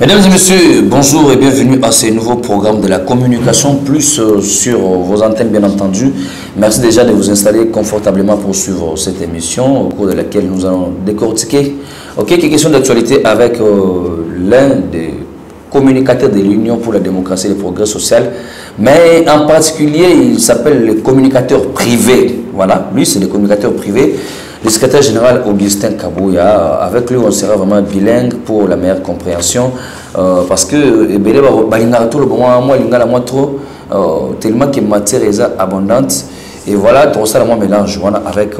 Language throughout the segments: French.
Mesdames et messieurs, bonjour et bienvenue à ce nouveau programme de la communication, plus sur vos antennes bien entendu. Merci déjà de vous installer confortablement pour suivre cette émission au cours de laquelle nous allons décortiquer quelques questions d'actualité avec l'un des communicateurs de l'Union pour la démocratie et le progrès social. Mais en particulier, il s'appelle le communicateur privé. Voilà, lui c'est le communicateur privé. Le secrétaire général Augustin Kabouya, avec lui on sera vraiment bilingue pour la meilleure compréhension parce que tellement que matière est abondante et voilà, tout ça moi mélange avec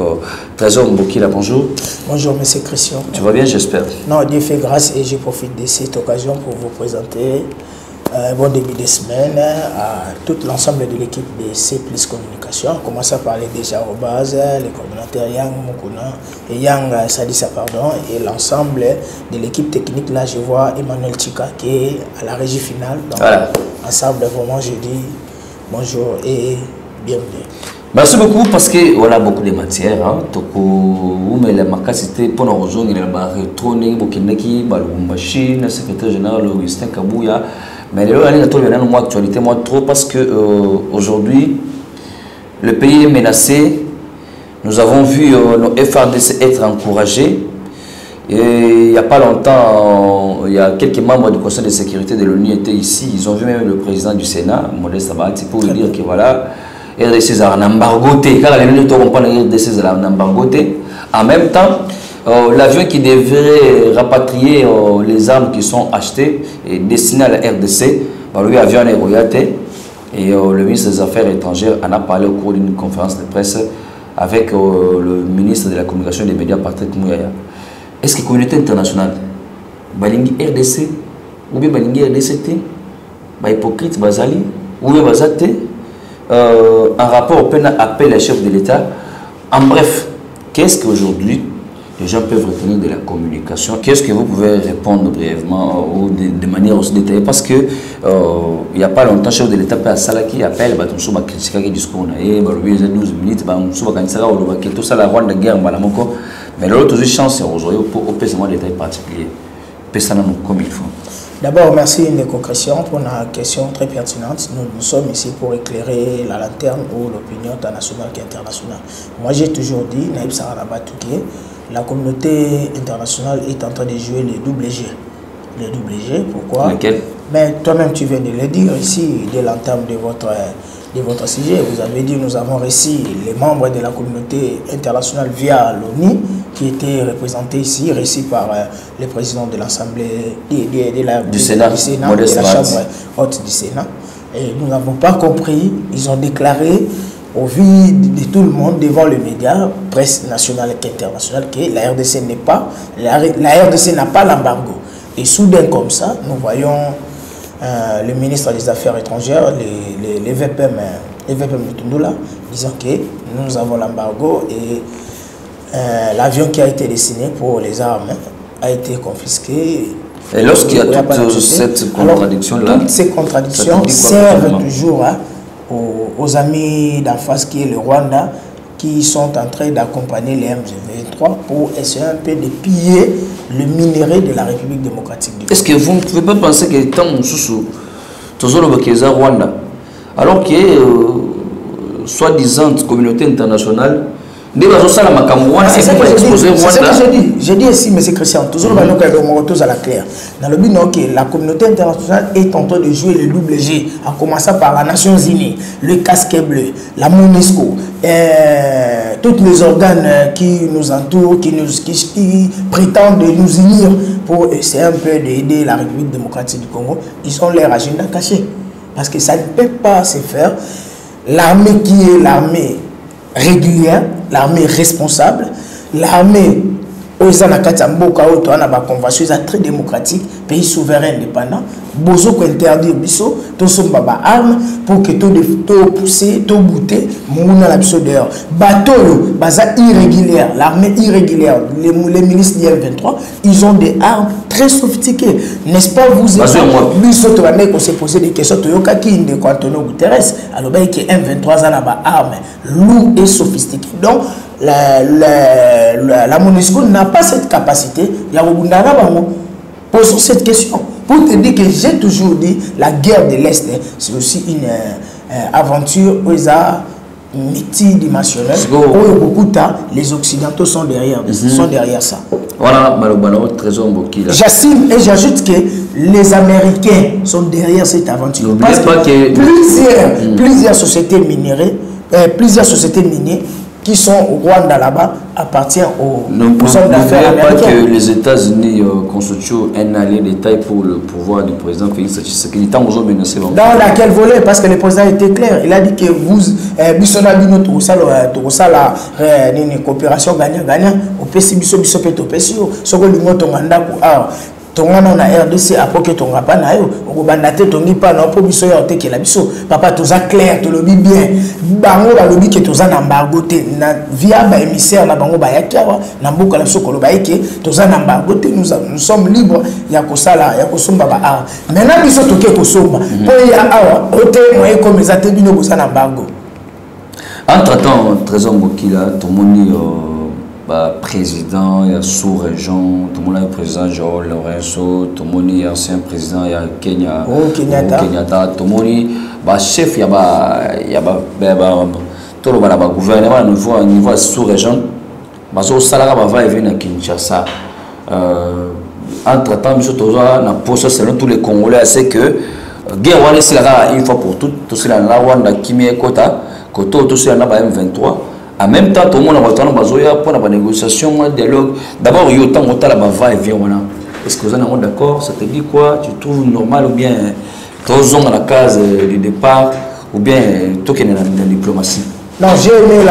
Trésor Mbokila. Bonjour. Bonjour monsieur Christian. Tu vas bien, j'espère? Non, Dieu fait grâce et je profite de cette occasion pour vous présenter un bon début de semaine à tout l'ensemble de l'équipe de C+ Communication. On commence à parler déjà aux bases, les coordinateurs Yang Mukuna et Yang Sadissa, pardon, et l'ensemble de l'équipe technique. Là, je vois Emmanuel Chika qui est à la régie finale. Donc, voilà. Ensemble, vraiment, je dis bonjour et bienvenue. Merci beaucoup parce que voilà beaucoup de matières. Hein. Mais la macacité pour nous rejoindre, il y a la retourner Bokinaki, Machine, secrétaire général Augustin Kabouya. Mais là, il y a une actualité trop parce que aujourd'hui, le pays est menacé. Nous avons vu nos FRDC être encouragés. Et il n'y a pas longtemps, il y a quelques membres du Conseil de sécurité de l'ONU étaient ici. Ils ont vu même le président du Sénat, Modeste Abati, pour lui dire que voilà, RDC est en embargo. Car les gens comprennent que RDC est en embargo. En même temps, l'avion qui devrait rapatrier les armes qui sont achetées et destinées à la RDC, lui, avion est royaté. Et le ministre des Affaires étrangères en a parlé au cours d'une conférence de presse avec le ministre de la Communication et des Médias, Patrick Mouyaya. Est-ce que la communauté internationale, Balingi RDC, ou bien Balingi RDC, hypocrite, Bazali, ou bien Bazate, en rapport au appel à chef de l'État? En bref, qu'est-ce qu'aujourd'hui les gens peuvent retenir de la communication? Qu'est-ce que vous pouvez répondre brièvement ou de manière aussi détaillée? Parce que il n'y a pas longtemps, le chef de l'État à Sala qui appelle, on va critiquer le discours, on a 12 minutes, on va critiquer tout ça, la ronde de guerre, mais l'autre chance aujourd'hui pour opérer des détails particuliers. Comme il faut. D'abord, merci Neko Christian pour la question très pertinente. Nous sommes ici pour éclairer la lanterne ou l'opinion nationale et internationale. Moi, j'ai toujours dit, Naïb Saranabatouké, la communauté internationale est en train de jouer les double G. Les double G, pourquoi? Lequel? Mais toi-même, tu viens de le dire ici, dès l'entame de votre sujet. Vous avez dit nous avons reçu les membres de la communauté internationale via l'ONU, qui étaient représentés ici, reçus par le président de l'Assemblée du Sénat, de la Chambre haute du Sénat. Et nous n'avons pas compris, ils ont déclaré au vu de tout le monde devant les médias, presse nationale et internationale, que la RDC n'est pas, la RDC n'a pas l'embargo. Et soudain comme ça, nous voyons le ministre des Affaires étrangères, les VPM de Tundula, disant que nous avons l'embargo et l'avion qui a été destiné pour les armes a été confisqué. Et lorsqu'il y a toute cette contradiction-là, toutes ces contradictions servent toujours aux amis d'en face qui est le Rwanda, qui sont en train d'accompagner les M23 pour essayer un peu de piller le minerai de la République démocratique du Congo. Est-ce que vous ne pouvez pas penser que tant que Rwanda, alors que soi-disant communauté internationale, c'est ce que je dis. Je dis ici, M. Christian, toujours à la claire. Dans le but que la communauté internationale est en train de jouer le double G, en commençant par les Nations Unies, le casque bleu, la MONUSCO, tous les organes qui nous entourent, qui prétendent nous unir pour essayer un peu d'aider la République démocratique du Congo. Ils ont leur agenda caché. Parce que ça ne peut pas se faire. L'armée qui est l'armée régulière, l'armée responsable, l'armée convention très démocratique, pays souverain indépendant, bozo ko interdire biso to sombaba arme pour que tout pousser, tout bouter, mouna la biso dehors. Bateau baza irrégulière, l'armée irrégulière, les milices d'IL-23, ils ont des armes très sophistiquées. N'est-ce pas vous biso to qu'on s'est posé des questions toyoka ki inde ko Antonio Guterres, alors ben que M23 a ba arme lourd et sophistiquée. Donc la MONUSCO n'a pas cette capacité. Posons cette question. Pour te dire que j'ai toujours dit, la guerre de l'Est, c'est aussi une aventure où ils ont multidimensionnelle. Beaucoup de temps, les Occidentaux sont derrière, ça. Voilà, trésor Mbokila. J'assume et j'ajoute que les Américains sont derrière cette aventure. Parce que plusieurs sociétés minières, qui sont au Rwanda là-bas appartiennent aux hommes d'affaires américains. Pas que les États-Unis constituent un allié d'État pour le pouvoir du président Félix Tshisekedi. Dans laquelle volet? Parce que le président était clair. Il a dit que vous, une coopération gagnant-gagnant, au PC, tongana na RDC après tonga pa na yo okobandate tongi pa na po biso ya otekela biso papa toza clair to lobi bien bango ba lobi ke toza na mbargo te na via ba émissaire na bango ba yakiwa na mboka la sokolo ba yeke toza na mbargo te nous sommes libres ya kosala ya kosomba ba a maintenant biso toke kosomba po ya awa ote moye comme ezate bino boza na mbargo. Entre temps Trésor Mbokila tomoni président, il y a sous-région, tout le monde est président Joao Lorenzo, tout le monde est ancien président, il y a Kenya, Kenyatta, tout le monde est chef, il y a tout le gouvernement au niveau sous-région, au salaire va venir à Kinshasa. Entre temps, nous avons selon tous les Congolais, c'est que guerre une fois pour toutes, tout cela là, Rwanda, Kimé, Kota, Koto, tout cela là, M23. En même temps, tout le monde a pour la négociation, le dialogue. D'abord, il y a autant de va et vient. Est-ce que vous êtes d'accord? Ça te dit quoi? Tu trouves normal ou bien tous dans la case du départ ou bien tout qui est dans la diplomatie? Non, j'ai aimé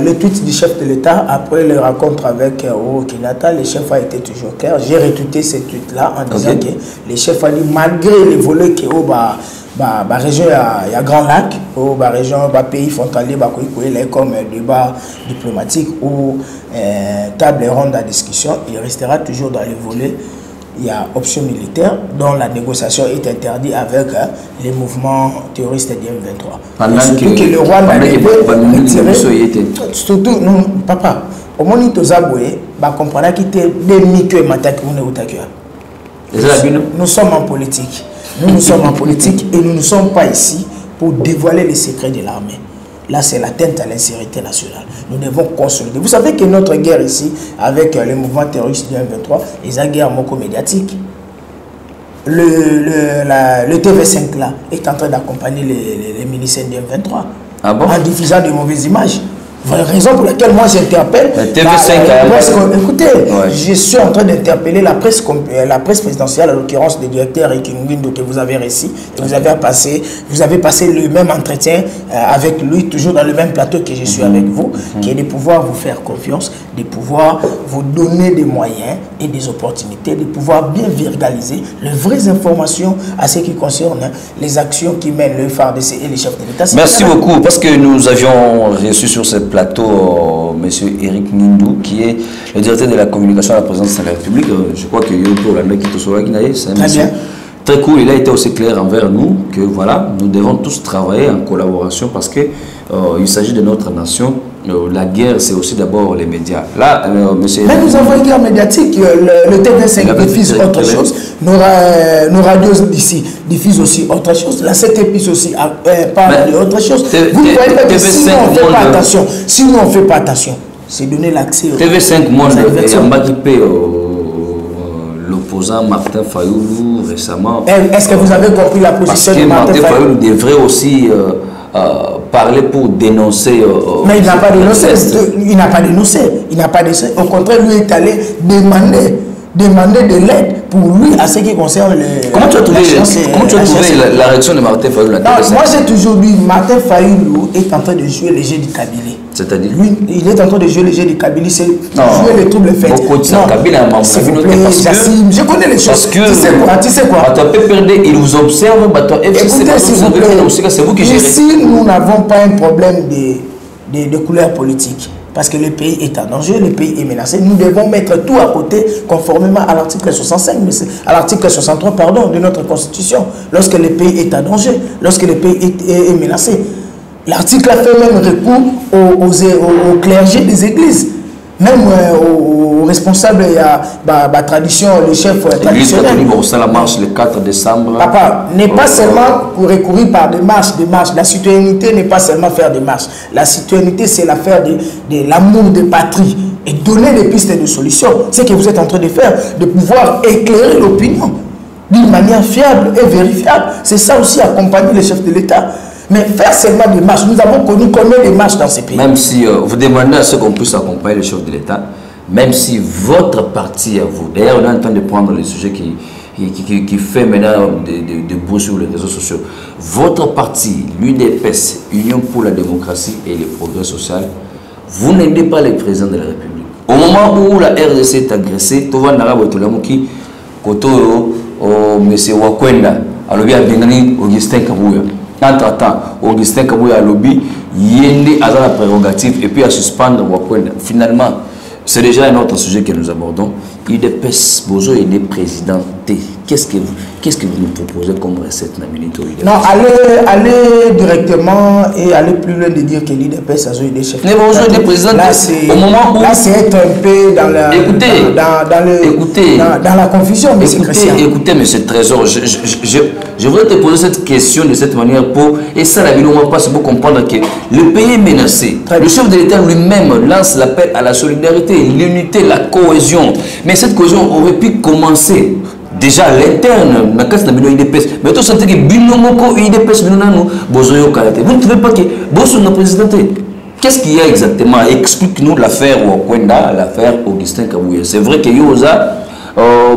le tweet du chef de l'État après le rencontre avec Kenyatta. Le chef a été toujours clair. J'ai retweeté ce tweet-là en disant que le chef a dit malgré les volets qui ont la région il y a Grand Lac, la région pays frontalier comme débat diplomatique ou table ronde à discussion, il restera toujours dans les volets. Il y a option militaire dont la négociation est interdite avec les mouvements terroristes du M23. Surtout que le roi n'a pas retiré. Surtout, non, papa, au moment où tu as compris qu'il y a des micro nous sommes en politique. Nous sommes en politique et nous ne sommes pas ici pour dévoiler les secrets de l'armée. Là, c'est l'atteinte à l'insécurité nationale. Nous devons consolider. Vous savez que notre guerre ici, avec les mouvements terroristes du M23, ils ont une guerre médiatique. Le TV5 là est en train d'accompagner les miliciens du M23 en diffusant de mauvaises images. Voilà la raison pour laquelle moi j'interpelle écoutez, je suis en train d'interpeller la presse présidentielle, à l'occurrence le directeur Ekinguindo que vous avez reçu, et vous avez passé le même entretien avec lui, toujours dans le même plateau que je suis avec vous, qui est de pouvoir vous faire confiance, de pouvoir vous donner des moyens et des opportunités, de pouvoir bien vulgariser les vraies informations à ce qui concerne les actions qui mènent le FARDC et les chefs de l'État. Merci beaucoup, parce que nous avions reçu sur cette plateau M. Eric Nindou, qui est le directeur de la communication à la présidence de la République. Je crois que c'est un monsieur très cool. Il a été aussi clair envers nous que voilà, nous devons tous travailler en collaboration parce que il s'agit de notre nation. La guerre, c'est aussi d'abord les médias. Là, monsieur... Mais nous avons une guerre médiatique. Le TV5 diffuse autre chose. Nos radios d'ici diffusent aussi autre chose. La 7 aussi parle d'autre chose. Vous ne voyez pas que si on ne fait pas attention, si nous on ne fait pas attention, c'est donner l'accès au TV5 Monde. Il y a Mbakipé, l'opposant Martin Fayoulou récemment. Est-ce que vous avez compris la position de Martin Fayoulou? Fayoulou devrait aussi parler pour dénoncer. Mais il n'a pas dénoncé. Il n'a pas dénoncé. Il n'a pas dénoncé. Au contraire, lui est allé demander de l'aide pour lui à ce qui concerne les. Comment tu as trouvé la réaction de Martin Fayoulou? Moi, j'ai toujours dit Martin Fayoulou est en train de jouer les jeux du Kabylie. C'est-à-dire lui, il est en train de jouer les jeux du Kabylie, c'est jouer les troubles faits. Je connais les choses. Parce que tu sais quoi il vous observe. Écoutez, c'est vous qui gérez. Ici, nous n'avons pas un problème de couleur politique. Parce que le pays est en danger, le pays est menacé. Nous devons mettre tout à côté conformément à l'article 65, à l'article 63 pardon, de notre Constitution. Lorsque le pays est en danger, lorsque le pays est menacé. L'article a fait même recours au clergé des églises. même aux responsables, il y a la tradition, les chefs traditionnels. La marche le 4 décembre. Papa, n'est pas seulement pour recourir par des marches. La citoyenneté n'est pas seulement faire des marches. La citoyenneté, c'est l'affaire de l'amour de patrie et donner des pistes de solutions. C'est ce que vous êtes en train de faire, de pouvoir éclairer l'opinion d'une manière fiable et vérifiable. C'est ça aussi, accompagner les chefs de l'État. Mais faire seulement des marches, nous avons connu combien de marches dans ces pays? Même si vous demandez à ce qu'on puisse accompagner les chefs de l'État, même si votre parti à vous, d'ailleurs on est en train de prendre les sujets qui fait maintenant de bruit sur les réseaux sociaux, votre parti, l'UDPS, Union pour la démocratie et le progrès social, vous n'aidez pas le président de la République. Au moment où la RDC est agressée, tout va n'arriver tout le monde qui Koto, M. Wakwenda, alors bien Augustin Kabouya. Entre-temps, Augustin Kabouya a lobby, Yende a la prérogative et puis à suspendre Wakwenda. Finalement, c'est déjà un autre sujet que nous abordons. UDPS, Bozo et les présidentés. Qu'est-ce que vous nous proposez comme recette dans la minute? Non, allez directement et aller plus loin de dire que l'UDPS a des chefs. Mais Bozo et des présidents, au moment où... Là, c'est être un peu dans la... Écoutez, dans la confusion, mais c'est Christian. Écoutez, M. Trésor, je voudrais te poser cette question de cette manière pour... Et ça, la ville, on va pas se comprendre que le pays est menacé. Le chef de l'État lui-même lance l'appel à la solidarité, l'unité, la cohésion. Mais cette cohésion aurait pu commencer déjà à l'interne, mais tout ça, c'est que Binomoko et IDPS, vous ne trouvez pas que Bosso n'a présidenté? Qu'est-ce qu'il y a exactement? Explique-nous l'affaire Wakwenda, l'affaire Augustin Kabouya. C'est vrai qu'il y a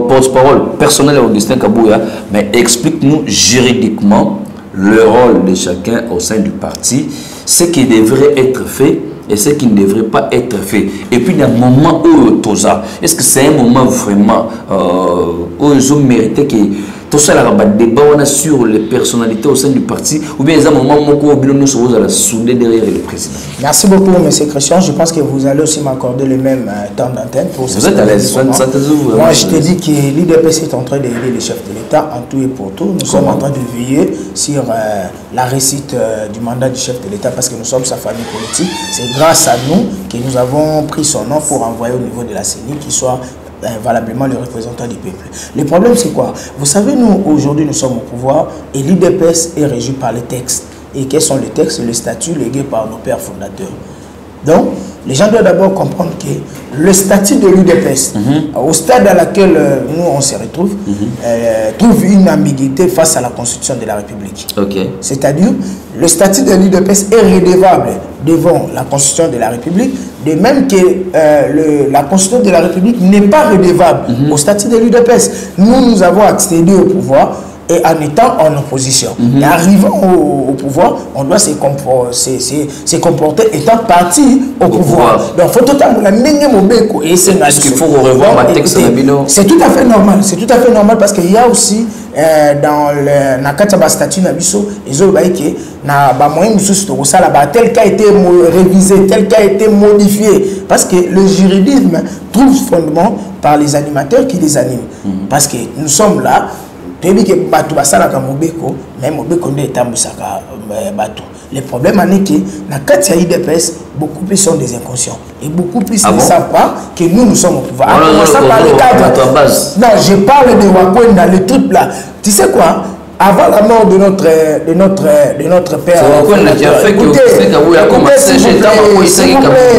porte-parole personnel à Augustin Kabouya, mais explique-nous juridiquement le rôle de chacun au sein du parti, ce qui devrait être fait et ce qui ne devrait pas être fait. Et puis, il y a un moment où Toza, est-ce que c'est un moment vraiment où ils ont mérité que tout ça, le débat sur les personnalités au sein du parti, ou bien il y a un moment où nous sommes à la souder derrière le président? Merci beaucoup, M. Christian. Je pense que vous allez aussi m'accorder le même temps d'antenne. Vous êtes à l'aise. Moi, je te dis que l'IDPS est en train d'aider les chefs de l'État en tout et pour tout. Nous sommes en train de veiller sur la réussite du mandat du chef de l'État parce que nous sommes sa famille politique. C'est grâce à nous que nous avons pris son nom pour envoyer au niveau de la CENI qui soit valablement le représentant du peuple. Le problème, c'est quoi? Vous savez, nous, aujourd'hui, nous sommes au pouvoir et l'IDPS est régi par les textes. Et quels sont les textes? Les statuts légués par nos pères fondateurs. Donc, les gens doivent d'abord comprendre que le statut de l'UDPS, au stade dans lequel nous, on se retrouve, trouve une ambiguïté face à la Constitution de la République. C'est-à-dire, le statut de l'UDPS est redevable devant la Constitution de la République, de même que la Constitution de la République n'est pas redevable au statut de l'UDPS. Nous avons accédé au pouvoir et en étant en opposition. Et arrivant au pouvoir, on doit se comporter étant parti au pouvoir. Donc, il faut totalement la est-ce qu'il faut revoir ma texte? C'est tout à fait normal. C'est tout à fait normal parce qu'il y a aussi dans le statut Nabiso, ils ont dit que tel qu'a été révisé, tel qu'a été modifié. Parce que le juridisme trouve fondement par les animateurs qui les animent. Parce que nous sommes là. Le problème est que dans le IDPS, beaucoup plus sont des inconscients. Et beaucoup plus ne savent pas que nous sommes au pouvoir. Non, je parle de Wakwenda, le truc là. Tu sais quoi? Avant la mort de notre père,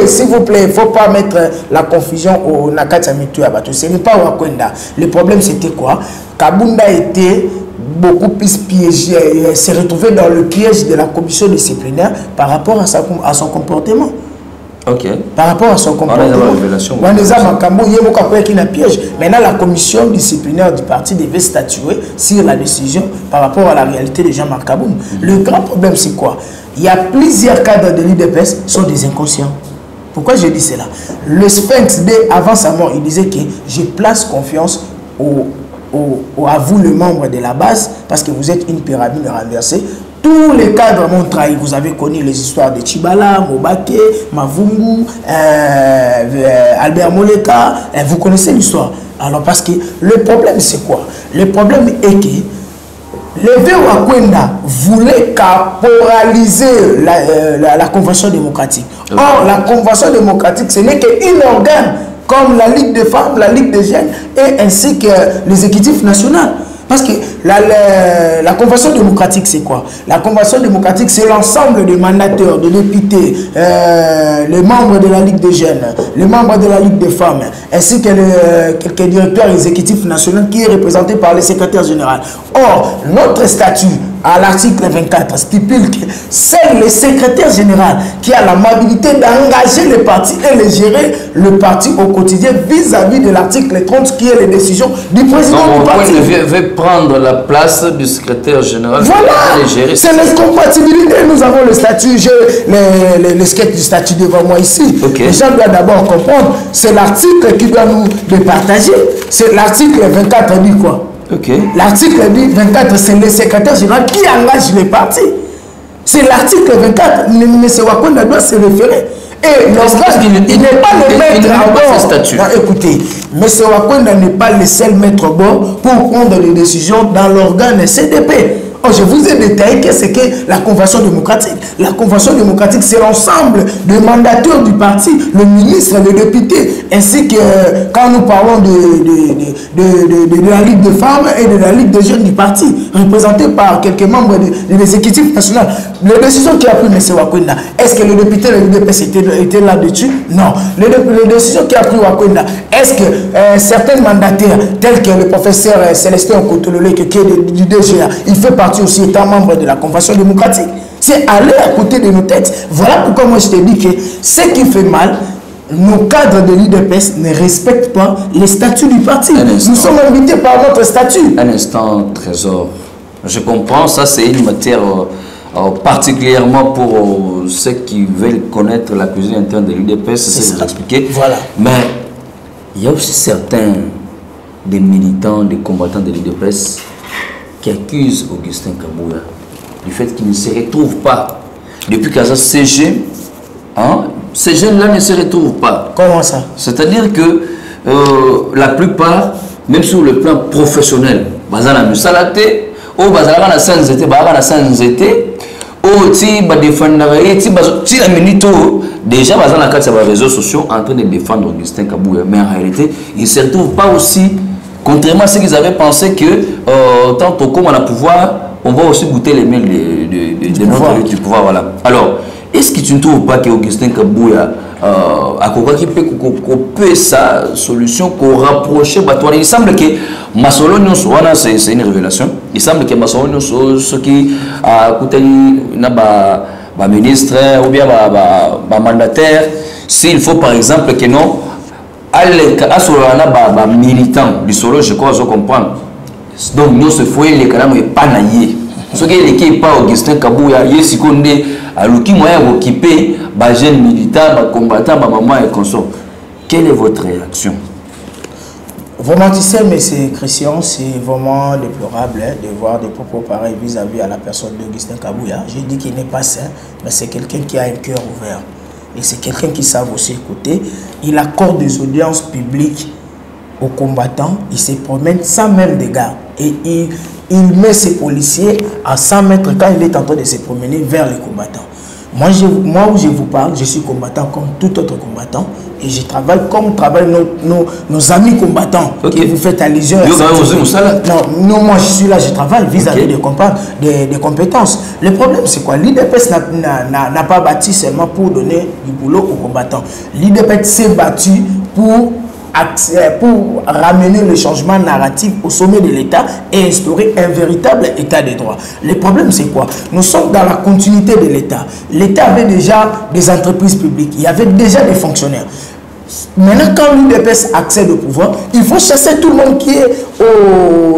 s'il vous plaît, il ne faut pas mettre la confusion au Nakata Mitu Abato. Ce n'est pas Wakwenda. Le problème, c'était quoi? Kabunda était beaucoup plus piégé, s'est retrouvé dans le piège de la commission disciplinaire par rapport à son comportement. Par rapport à son comportement. Maintenant, la commission disciplinaire du parti devait statuer sur la décision par rapport à la réalité de Jean-Marc Kaboun. Le grand problème, c'est quoi? Il y a plusieurs cadres de l'IDPS qui sont des inconscients. Pourquoi je dis cela? Le Sphinx, avant sa mort, il disait que je place confiance à vous, le membre de la base, parce que vous êtes une pyramide renversée. Tous les cadres m'ont trahi. Vous avez connu les histoires de Chibala, Mobake, Mavungu, Albert Moleka. Vous connaissez l'histoire. Alors, parce que le problème, c'est quoi? Le problème est que Levé Wakwenda voulait caporaliser la Convention démocratique. Or, la Convention démocratique, ce n'est qu'un organe comme la Ligue des femmes, la Ligue des jeunes et ainsi que l'exécutif national. Parce que la Convention démocratique, c'est quoi? La Convention démocratique, c'est l'ensemble des mandataires, des députés, les membres de la Ligue des jeunes, les membres de la Ligue des femmes, ainsi que quelques directeurs exécutifs nationaux qui est représenté par le secrétaire général. Or, notre statut, à l'article 24, stipule que c'est le secrétaire général qui a l'amabilité d'engager le parti et de gérer le parti au quotidien vis-à-vis de l'article 30 qui est les décisions du président du parti. Il veut prendre la place du secrétaire général. Voilà, c'est l'incompatibilité. Nous avons le statut, j'ai le sketch du statut devant moi ici. Okay. Les gens doivent d'abord comprendre, c'est l'article qui doit nous départager. C'est l'article 24 dit quoi? Okay. L'article 24, c'est le secrétaire général qui engage les partis. C'est l'article 24. M. Wakwenda doit se référer. Et l'organe, il n'est pas le maître à bord. Écoutez, M. Wakwenda n'est pas le seul maître à bord pour prendre les décisions dans l'organe CDP. Oh, je vous ai détaillé que c'est que la Convention démocratique. La Convention démocratique, c'est l'ensemble des mandataires du parti, le ministre, le député, ainsi que quand nous parlons de la Ligue des femmes et de la Ligue des jeunes du parti, représentés par quelques membres de l'exécutif national. Les décisions qui a pris M. Wakwenda, est-ce que le député de l'UDPS était là-dessus? Non. Les décisions qui a pris Wakwenda, est-ce que certains mandataires, tels que le professeur Célestin Okotolole, qui est du DGA, il fait partie aussi étant membre de la Convention démocratique, c'est aller à côté de nos têtes. Voilà pourquoi moi je te dis que ce qui fait mal, nos cadres de l'UDPS ne respectent pas les statuts du parti. Nous sommes invités par notre statut. Un instant, Trésor. Je comprends, ça c'est une matière particulièrement pour ceux qui veulent connaître la cuisine interne de l'UDPS, c'est expliqué. Voilà. Mais il y a aussi certains des militants, des combattants de l'UDPS qui accuse Augustin Kabouya du fait qu'il ne se retrouve pas. Depuis qu'Aza CG, hein, ces jeunes-là ne se retrouvent pas. Comment ça? C'est-à-dire que la plupart, même sur le plan professionnel, Bazana Musalate, ou Bazana na Sanzete, Bazana Sanzete, ou ti ba défendre, ti la minute déjà Bazana na sur les réseaux sociaux en train de défendre Augustin Kabouya. Mais en réalité, ils ne se retrouvent pas aussi. Contrairement à ce qu'ils avaient pensé que tant qu'on a le pouvoir, on va aussi goûter les mails du pouvoir. Voilà. Alors, est-ce que tu ne trouves pas qu'Augustin Kabouya a coupé sa solution, qu'on rapproche? Il semble que Massolonio, c'est une révélation, il semble que Massolonio, ce qui a coûté un ministre ou bien un mandataire, s'il faut par exemple que non, à militant du solo, je crois, je comprends. Donc, nous, ce foyer, les canaux, n'est pas naïe. Ce qui est pas Augustin Kabouya, il y a qui moyen d'occuper les jeunes militants, les combattants, les mamans et consorts. Quelle est votre réaction? Vraiment, tu sais, mais c'est Christian, c'est vraiment déplorable de voir des propos pareils vis-à-vis à la personne d'Augustin Kabouya. Je dis qu'il n'est pas sain, mais c'est quelqu'un qui a un cœur ouvert. Et c'est quelqu'un qui savent aussi écouter. Il accorde des audiences publiques aux combattants. Il se promène sans même dégâts. Et il met ses policiers à 100 mètres quand il est en train de se promener vers les combattants. Moi où je vous parle, je suis combattant comme tout autre combattant. Et je travaille comme travaillent nos amis combattants. Okay. Et vous faites allusion à non, moi je suis là, je travaille vis-à-vis des compétences. Le problème c'est quoi? L'IDPS n'a pas bâti seulement pour donner du boulot aux combattants. L'IDPS s'est battu pour ramener le changement narratif au sommet de l'État et instaurer un véritable État de droit. Le problème, c'est quoi? Nous sommes dans la continuité de l'État. L'État avait déjà des entreprises publiques, il y avait déjà des fonctionnaires. Maintenant, quand l'UDPS accède au pouvoir, il faut chasser tout le monde qui est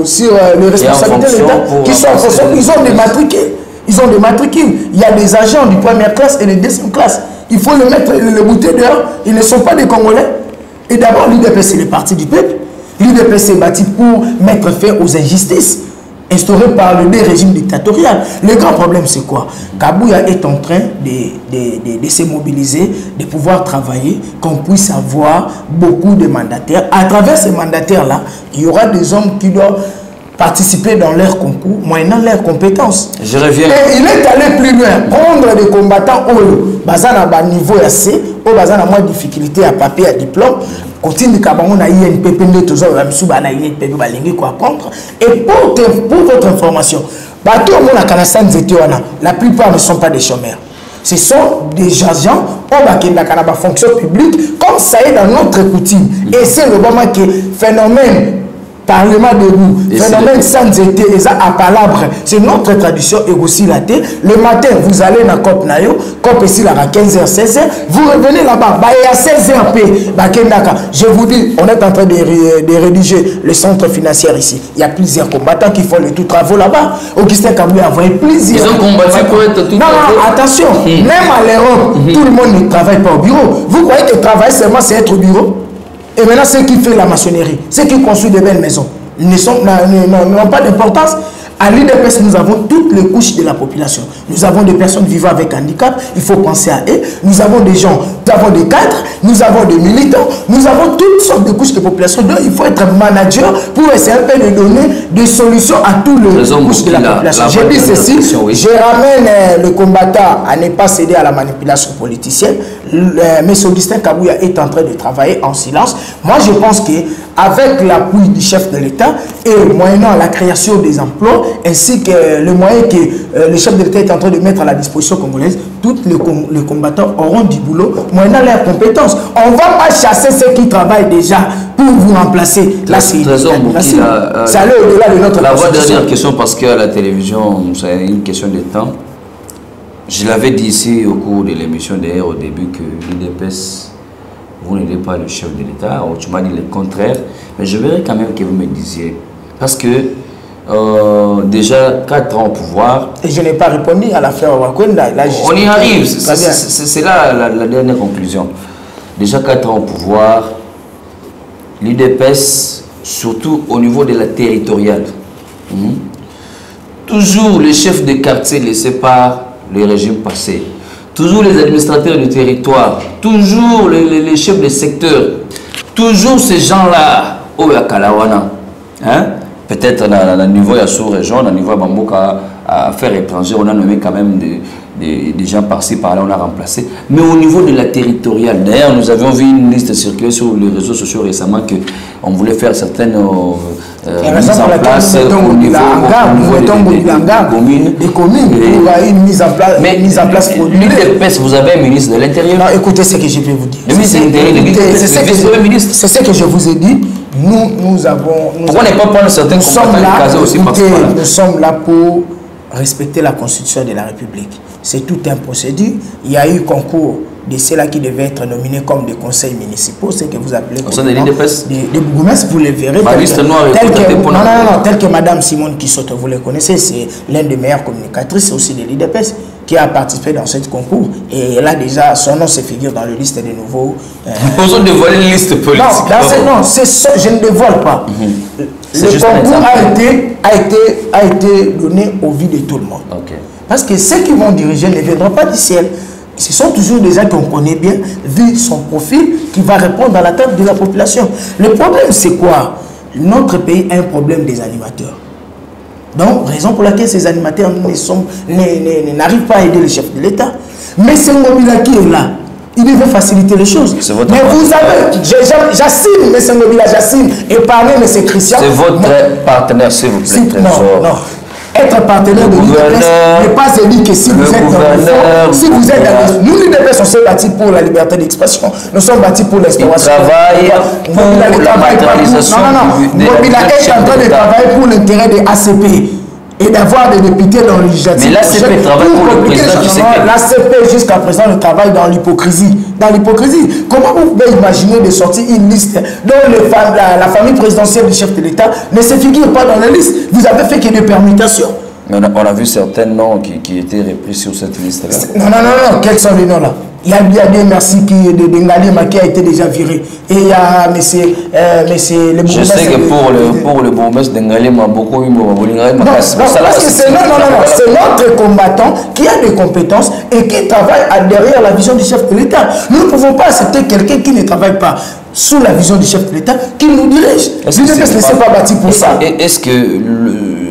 sur les responsabilités de l'État, qui sont en fonction. Ils ont des matricules. Ils ont des matricules. Il y a des agents de première classe et de deuxième classe. Il faut le mettre, le bouter dehors. Ils ne sont pas des Congolais. Et d'abord, l'UDPS, c'est le parti du peuple. L'UDPS s'est bâti pour mettre fin aux injustices instaurées par le régime dictatorial. Le grand problème, c'est quoi? Kabouya est en train de se mobiliser, de pouvoir travailler, qu'on puisse avoir beaucoup de mandataires. À travers ces mandataires-là, il y aura des hommes qui doivent participer dans leur concours, moyennant leurs compétences. Je reviens. Et il est allé plus loin, prendre des combattants au bazana bas niveau C, au bazana moins difficulté à papier, à diplôme, continue Kabamon à INPP, toujours la Misuba à INPP, quoi apprendre. Et pour votre information, bateau mon à Kanassan Zetiwana, la plupart ne sont pas des chômeurs. Ce sont des agents qui ont la fonction publique, comme ça est dans notre coutume. Et c'est le moment que phénomène Parlement debout, phénomène sans été, à palabre, c'est notre tradition et aussi la tête. Le matin, vous allez dans COP Nayo, COP ici là à 15h, 16h, vous revenez là-bas, à 16h, je vous dis, on est en train de rédiger le centre financier ici. Il y a plusieurs combattants qui font le tout travaux là-bas. Augustin Kabou a envoyé plusieurs. Ils ont combattu pour être tout. Non, attention, même à l'Europe, tout le monde ne travaille pas au bureau. Vous croyez que travailler seulement c'est être au bureau? Et maintenant, ceux qui font la maçonnerie, ceux qui construisent de belles maisons, n'ont pas d'importance. À l'UDPS, nous avons toutes les couches de la population. Nous avons des personnes vivant avec handicap, il faut penser à eux. Nous avons des gens, nous avons des cadres, nous avons des militants, nous avons toutes sortes de couches de population. Donc, il faut être manager pour essayer un peu de donner des solutions à tous les couches de la population. J'ai dit ceci, je ramène le combattant à ne pas céder à la manipulation politicienne. M. Augustin Kabouya est en train de travailler en silence. Moi, je pense qu'avec l'appui du chef de l'État et moyennant la création des emplois, ainsi que le moyen que le chef de l'État est en train de mettre à la disposition congolaise, tous les combattants auront du boulot, moyennant leurs compétences. On ne va pas chasser ceux qui travaillent déjà pour vous remplacer. Là, c'est aller au-delà de notre La dernière question, parce qu'à la télévision, c'est une question de temps. Je l'avais dit ici au cours de l'émission d'ailleurs au début que l'UDPS, vous n'êtes pas le chef de l'État, tu m'as dit le contraire, mais je verrais quand même que vous me disiez. Parce que déjà 4 ans au pouvoir. Et je n'ai pas répondu à l'affaire Wakwenda. On y arrive, c'est là la dernière conclusion. Déjà 4 ans au pouvoir, l'UDPS, surtout au niveau de la territoriale, toujours les chefs de quartier laissés par les régimes passés, toujours les administrateurs du territoire, toujours les chefs de secteur, toujours ces gens-là, au Kalawana, hein? Peut-être à niveau de la sous-région, à niveau de Bamboka, à affaires étrangères, on a nommé quand même des gens par-ci, par-là, on a remplacé. Mais au niveau de la territoriale, d'ailleurs, nous avions vu une liste circuler sur les réseaux sociaux récemment qu'on voulait faire certaines mises en place au niveau des communes. Il y a une mise en place. Mais l'UDPS, vous avez un ministre de l'Intérieur. Non, écoutez ce que je vais vous dire. Le ministre de l'Intérieur, c'est ce que je vous ai dit. Nous avons... Pourquoi ne pas prendre certains combattants aussi? Nous sommes là pour respecter la Constitution de la République. C'est tout un procédure. Il y a eu concours de ceux-là qui devaient être nominés comme des conseils municipaux, ce que vous appelez des bourgmestres, vous les verrez. Tel que Mme Simone Kissoto, vous les connaissez, c'est l'une des meilleures communicatrices aussi de l'UDPS qui a participé dans ce concours. Et elle a déjà, son nom se figure dans la liste des nouveaux... Vous avez dévoilé une liste politique. Non, je ne dévoile pas. Le concours a été donné au vu de tout le monde. Parce que ceux qui vont diriger ne viendront pas du ciel. Ce sont toujours des gens qu'on connaît bien, vu son profil, qui va répondre à la table de la population. Le problème, c'est quoi? Notre pays a un problème des animateurs. Donc, raison pour laquelle ces animateurs n'arrivent pas à aider le chef de l'État. Mais c'est Ngobila qui est là. Il devait faciliter les choses. Mais vous avez, j'assine, M. Ngobila, j'assine, épargner M. Christian. C'est votre partenaire, s'il vous plaît. Non. Être partenaire de l'UDPS n'est pas élu que si vous êtes dans le si vous êtes dans nous, l'UDPS, on s'est bâtis pour la liberté d'expression. Nous sommes bâtis pour l'instauration. Mobila est en train de travailler pour l'intérêt des ACP et d'avoir des députés dans le législatif. Mais l'ACP travaille pour le président qui l'ACP jusqu'à présent le travaille dans l'hypocrisie. Dans l'hypocrisie. Comment vous pouvez imaginer de sortir une liste dont la famille présidentielle du chef de l'État ne se figure pas dans la liste? Vous avez fait que des permutations. On a vu certains noms qui étaient repris sur cette liste-là. Non. Quels sont les noms-là? Il y a des merci de Ngali qui a été déjà viré. Et il y a monsieur le bourgmestre. Je sais que pour le bourgmestre de Ngali, beaucoup c'est notre combattant qui a des compétences et qui travaille derrière la vision du chef de l'État. Nous ne pouvons pas accepter quelqu'un qui ne travaille pas. sous la vision du chef de l'État qui nous dirige. L'UDPS ne s'est pas bâti pour ça. Est-ce que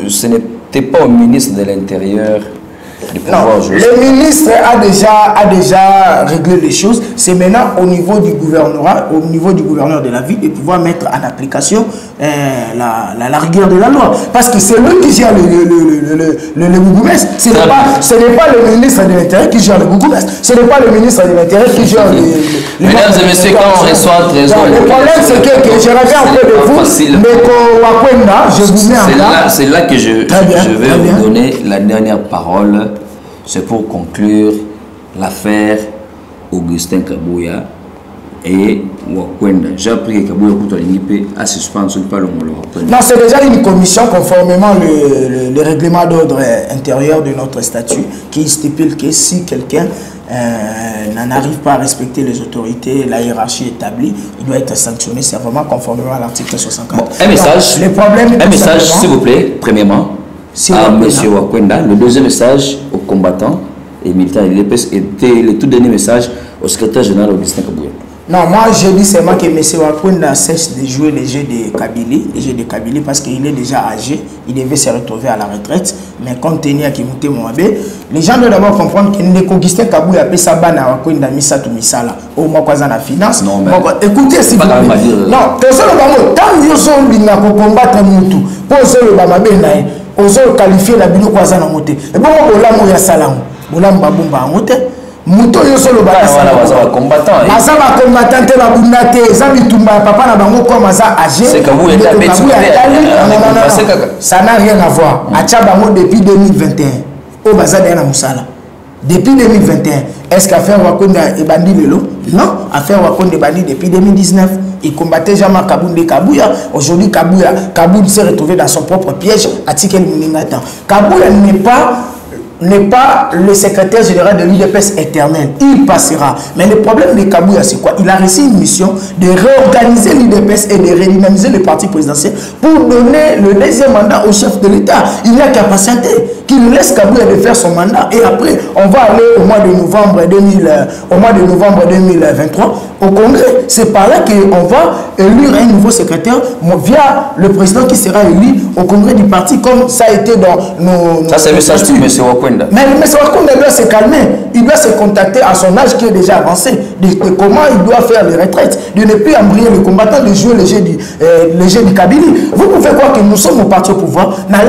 ce n'était pas au ministre de l'Intérieur? Non, le ministre a déjà réglé les choses. C'est maintenant au niveau du gouverneur de la ville de pouvoir mettre en application la rigueur de la loi. Parce que c'est lui qui gère le Gougoumès. Ce n'est pas le ministre de l'Intérieur qui gère le Gougoumès. Ce n'est pas le ministre de l'Intérieur qui gère les Mesdames et messieurs, quand on reçoit trésor... Le problème, c'est que je reviens un peu de vous, mais je vous mets en là. C'est là que je vais vous donner la dernière parole. C'est pour conclure l'affaire Augustin Kabouya et Wakwenda. J'ai appris que Kabouya a suspendu pas le mot. Non, c'est déjà une commission conformément le règlement d'ordre intérieur de notre statut qui stipule que si quelqu'un n'arrive pas à respecter les autorités, la hiérarchie établie, il doit être sanctionné sévèrement conformément à l'article 64. Bon, un message, s'il vous plaît, premièrement. À M. Wakwenda. Le deuxième message aux combattants et militants de l'UDPS était le tout dernier message au secrétaire général Augustin Kabouya. Non, moi je dis seulement que M. Wakwenda cesse de jouer les jeux de Kabylie, parce qu'il est déjà âgé, il devait se retrouver à la retraite, mais compte tenu à Kimouté Mouabe, les gens doivent d'abord comprendre que Augustin Kabouya a fait ça à Wakwenda Misato Misala, au moins quoi la finance. Non, mais écoutez, s'il vous plaît. Non, tant que vous avez combattre Moutou, pour le Bamabé, on qualifié la bilo croisant en moté. Et bon, on l'a ya salam. On l'a babumba en moté. Mouto yo solo ba salam. Combattant. Azaba combattant te la bundate, zabi tumba papa na bango comme ça âgé. C'est que vous êtes ça n'a rien à voir. Acha bango depuis 2021. Au bazar de la musala. Depuis 2021, est-ce qu'affaire Wakwenda est bandit lelo? Non, affaire Wakwenda est bandit depuis 2019. Il combattait Jean-Marc Kabouya. Aujourd'hui, Kabouya s'est retrouvé dans son propre piège à Tikel Mouningatan. Kabouya n'est pas le secrétaire général de l'UDPS éternel. Il passera. Mais le problème de Kabouya, c'est quoi? Il a reçu une mission de réorganiser l'UDPS et de redynamiser le parti présidentiel pour donner le deuxième mandat au chef de l'État. Il n'y a qu'à patienter. Qu'il laisse Kabouya de faire son mandat. Et après, on va aller au mois de novembre 2023 au Congrès. C'est par là qu'on va élire un nouveau secrétaire via le président qui sera élu au Congrès du parti, comme ça a été dans nos... Ça, c'est le message de M. Wakwenda. Mais M. Wakwenda doit se calmer. Il doit se contacter à son âge qui est déjà avancé. De comment il doit faire les retraites. De ne plus embrayer le combattant, de jouer le jeu du Kabylie. Vous pouvez croire que nous sommes au parti au pouvoir. Dans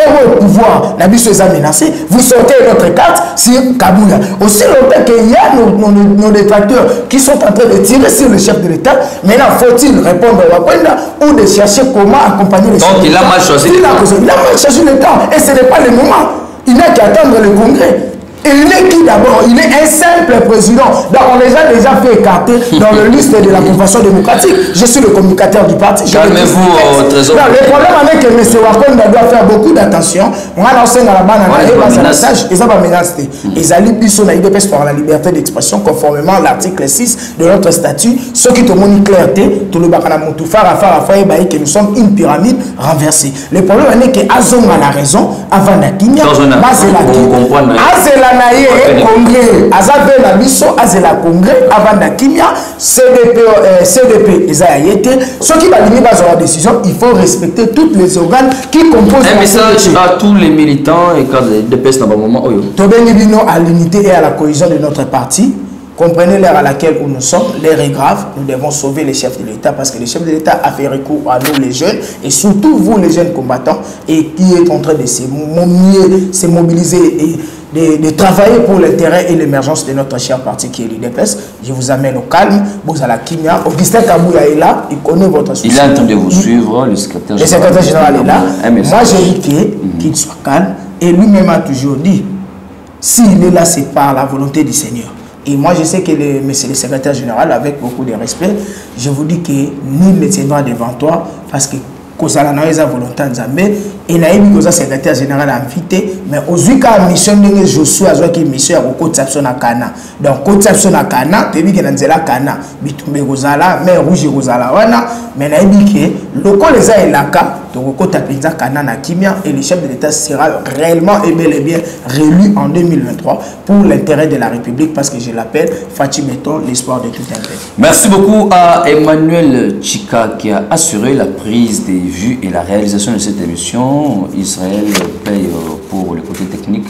au pouvoir, Nabiso est menacé. Vous sortez notre carte sur Kabouya. Aussi longtemps qu'il y a nos détracteurs qui sont en train de tirer sur le chef de l'État, maintenant faut-il répondre à Wakwenda ou de chercher comment accompagner le chef de l'État? Donc il a mal choisi le temps. Il a mal choisi le temps et ce n'est pas le moment. Il n'a qu'à attendre le Congrès. Et il est qui d'abord? Il est un simple président. Donc on les a déjà fait écarter dans le liste de la Convention démocratique. Je suis le communicateur du parti. Calmez-vous au trésor. Le problème avec M. Wakwenda doit faire beaucoup d'attention. On a lancé dans la bande un message. Ils ont pas menacé. Ils allaient plus la UDPS pour la liberté d'expression conformément à l'article 6 de notre statut. Ce qui te montre clarté, tout le bakana moutoufa, que nous sommes une pyramide renversée. Le problème est que Azong a la raison avant Nakinya. Azela naye congrès azabe na biso azela congrès avant na kimia CDP ezayete ceux qui va donner la décision il faut respecter toutes les organes qui composent un message à tous les militants et quand les DPS dans un moment tobeni bino à l'unité et à la cohésion de notre parti. Comprenez l'ère à laquelle nous sommes, l'ère est grave, nous devons sauver les chefs de l'État parce que le chef de l'État a fait recours à nous les jeunes et surtout vous les jeunes combattants et qui est en train de se mobiliser et de travailler pour l'intérêt et l'émergence de notre cher parti qui est l'UDPS. Je vous amène au calme, vous à la Kimia. Augustin Kabouya est là, il connaît votre souci. Il est en train de vous suivre, le secrétaire général est là. Moi j'ai dit qu'il soit calme et lui-même a toujours dit, s'il est là c'est par la volonté du Seigneur. Et moi, je sais que monsieur le secrétaire général, avec beaucoup de respect, je vous dis que nul ne tiendra devant toi parce que Kozala na eza volonté nzambe et na yebi koza secrétaire général invité mais ozuka mission ndenge Joshua azwa ki mission ya kokotsa na kana donc kotsa na kana tebi ke na nzela kana bitumbe kozala mais rouge kozala wana mais na yebi ke lokole eza elaka donc Kota Penza Kanana Kimia, et le chef de l'État sera réellement et bel et bien réélu en 2023 pour l'intérêt de la République, parce que je l'appelle Fatimeton, l'espoir de tout un peuple. Merci beaucoup à Emmanuel Chika qui a assuré la prise des vues et la réalisation de cette émission. Israël paye pour le côté technique.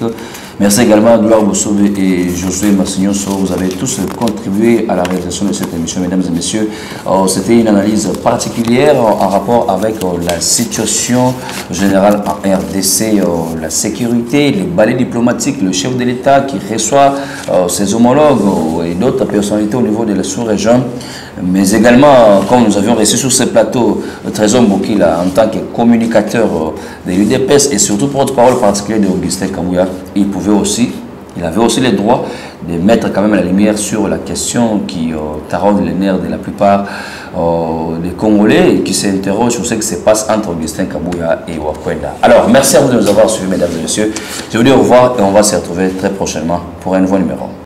Merci également à Gloire Bossobe et Josué Massignoso. Vous avez tous contribué à la réalisation de cette émission, mesdames et messieurs. C'était une analyse particulière en rapport avec la situation générale en RDC, la sécurité, les balais diplomatiques, le chef de l'État qui reçoit ses homologues et d'autres personnalités au niveau de la sous-région. Mais également, comme nous avions reçu sur ce plateau Trésor Mbokila en tant que communicateur de l'UDPS et surtout porte-parole particulier d'Augustin Kabouya, il avait aussi le droit de mettre quand même la lumière sur la question qui taraude les nerfs de la plupart des Congolais et qui s'interrogent sur ce qui se passe entre Augustin Kabouya et Wakwenda. Alors, merci à vous de nous avoir suivis, mesdames et messieurs. Je vous dis au revoir et on va se retrouver très prochainement pour un nouveau numéro.